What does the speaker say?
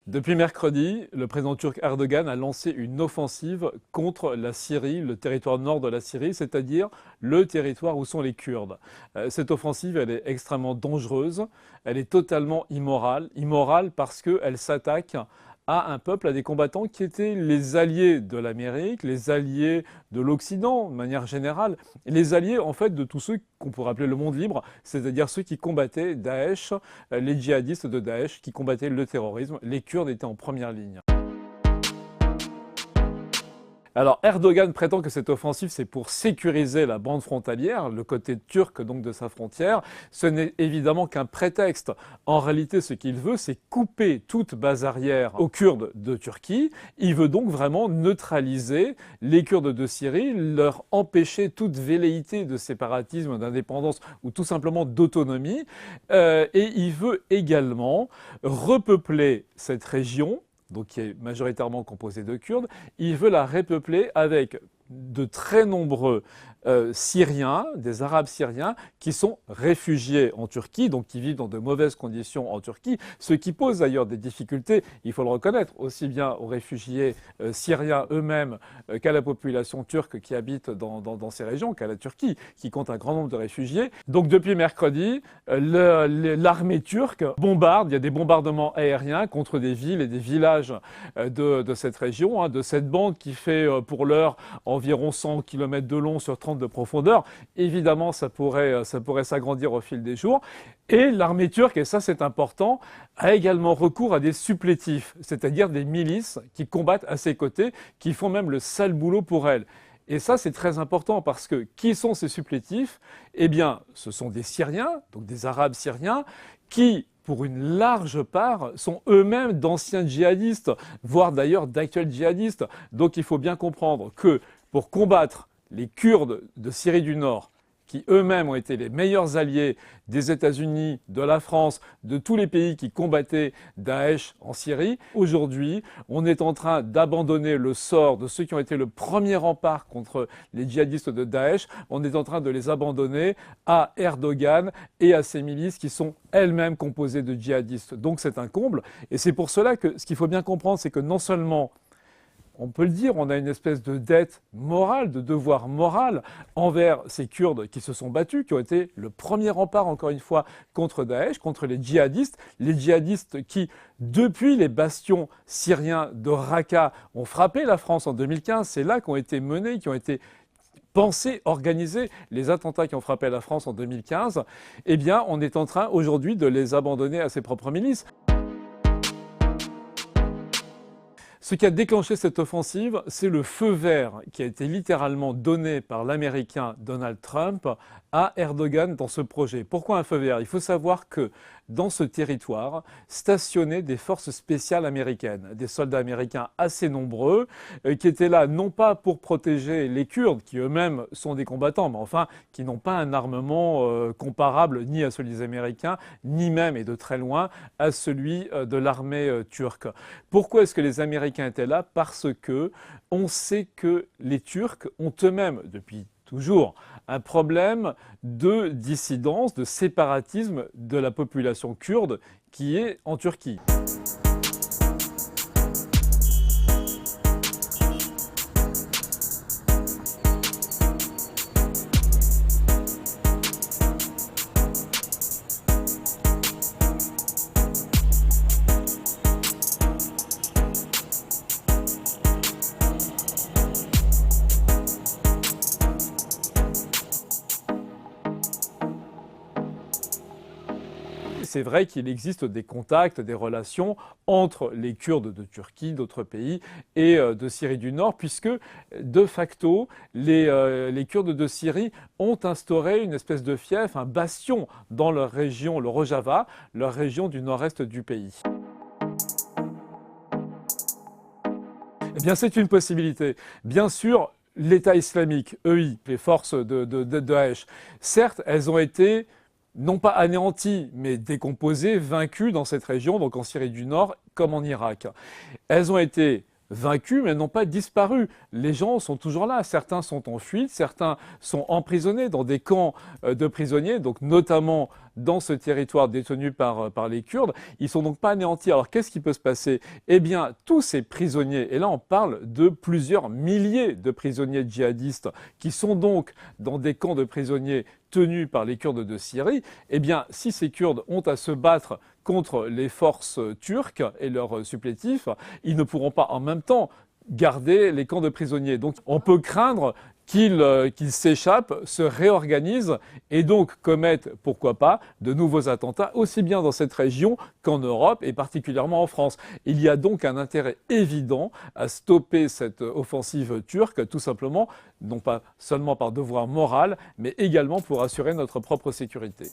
Depuis mercredi, le président turc Erdogan a lancé une offensive contre la Syrie, le territoire nord de la Syrie, c'est-à-dire le territoire où sont les Kurdes. Cette offensive, elle est extrêmement dangereuse, elle est totalement immorale. Immorale parce qu'elle s'attaque à un peuple, à des combattants qui étaient les alliés de l'Amérique, les alliés de l'Occident, de manière générale, les alliés en fait de tous ceux qu'on pourrait appeler le monde libre, c'est-à-dire ceux qui combattaient Daesh, les djihadistes de Daesh, qui combattaient le terrorisme. Les Kurdes étaient en première ligne. Alors Erdogan prétend que cette offensive, c'est pour sécuriser la bande frontalière, le côté turc donc de sa frontière. Ce n'est évidemment qu'un prétexte. En réalité, ce qu'il veut, c'est couper toute base arrière aux Kurdes de Turquie. Il veut donc vraiment neutraliser les Kurdes de Syrie, leur empêcher toute velléité de séparatisme, d'indépendance ou tout simplement d'autonomie. Et il veut également repeupler cette région, donc qui est majoritairement composée de Kurdes. Il veut la repeupler avec de très nombreux Syriens, des Arabes syriens, qui sont réfugiés en Turquie, donc qui vivent dans de mauvaises conditions en Turquie, ce qui pose d'ailleurs des difficultés, il faut le reconnaître, aussi bien aux réfugiés syriens eux-mêmes qu'à la population turque qui habite dans ces régions, qu'à la Turquie, qui compte un grand nombre de réfugiés. Donc depuis mercredi, l'armée turque bombarde, il y a des bombardements aériens contre des villes et des villages de cette région, de cette bande qui fait pour l'heure environ 100 km de long sur 30 de profondeur. Évidemment, ça pourrait s'agrandir au fil des jours. Et l'armée turque, et ça c'est important, a également recours à des supplétifs, c'est-à-dire des milices qui combattent à ses côtés, qui font même le sale boulot pour elle. Et ça, c'est très important parce que qui sont ces supplétifs? Eh bien, ce sont des Syriens, donc des Arabes syriens, qui, pour une large part, sont eux-mêmes d'anciens djihadistes, voire d'ailleurs d'actuels djihadistes. Donc il faut bien comprendre que pour combattre les Kurdes de Syrie du Nord, qui eux-mêmes ont été les meilleurs alliés des États-Unis, de la France, de tous les pays qui combattaient Daesh en Syrie. Aujourd'hui, on est en train d'abandonner le sort de ceux qui ont été le premier rempart contre les djihadistes de Daesh. On est en train de les abandonner à Erdogan et à ses milices qui sont elles-mêmes composées de djihadistes. Donc c'est un comble. Et c'est pour cela que ce qu'il faut bien comprendre, c'est que non seulement on peut le dire, on a une espèce de dette morale, de devoir moral envers ces Kurdes qui se sont battus, qui ont été le premier rempart, encore une fois, contre Daesh, contre les djihadistes qui, depuis les bastions syriens de Raqqa, ont frappé la France en 2015. C'est là qu'ont été menés, qui ont été pensés, organisés les attentats qui ont frappé la France en 2015. Eh bien, on est en train aujourd'hui de les abandonner à ses propres milices. Ce qui a déclenché cette offensive, c'est le feu vert qui a été littéralement donné par l'Américain Donald Trump à Erdogan dans ce projet. Pourquoi un feu vert? Il faut savoir que dans ce territoire stationnaient des forces spéciales américaines, des soldats américains assez nombreux, qui étaient là non pas pour protéger les Kurdes, qui eux-mêmes sont des combattants, mais enfin qui n'ont pas un armement comparable ni à celui des Américains, ni même, et de très loin, à celui de l'armée turque. Pourquoi est-ce que les Américains étaient là? Parce que on sait que les Turcs ont eux-mêmes, depuis toujours, un problème de dissidence, de séparatisme de la population kurde qui est en Turquie. C'est vrai qu'il existe des contacts, des relations entre les Kurdes de Turquie, d'autres pays, et de Syrie du Nord, puisque de facto, les Kurdes de Syrie ont instauré une espèce de fief, un bastion dans leur région, le Rojava, leur région du nord-est du pays. Eh bien, c'est une possibilité. Bien sûr, l'État islamique, EI, les forces de Daesh, certes, elles ont été non pas anéanties, mais décomposées, vaincues dans cette région, donc en Syrie du Nord, comme en Irak. Elles ont été vaincus, mais n'ont pas disparu. Les gens sont toujours là. Certains sont en fuite, certains sont emprisonnés dans des camps de prisonniers, donc notamment dans ce territoire détenu par les Kurdes. Ils sont donc pas anéantis. Alors qu'est-ce qui peut se passer? Eh bien, tous ces prisonniers, et là on parle de plusieurs milliers de prisonniers djihadistes qui sont donc dans des camps de prisonniers tenus par les Kurdes de Syrie, eh bien, si ces Kurdes ont à se battre contre les forces turques et leurs supplétifs, ils ne pourront pas en même temps garder les camps de prisonniers. Donc on peut craindre qu'ils s'échappent, se réorganisent et donc commettent, pourquoi pas, de nouveaux attentats, aussi bien dans cette région qu'en Europe et particulièrement en France. Il y a donc un intérêt évident à stopper cette offensive turque, tout simplement, non pas seulement par devoir moral, mais également pour assurer notre propre sécurité.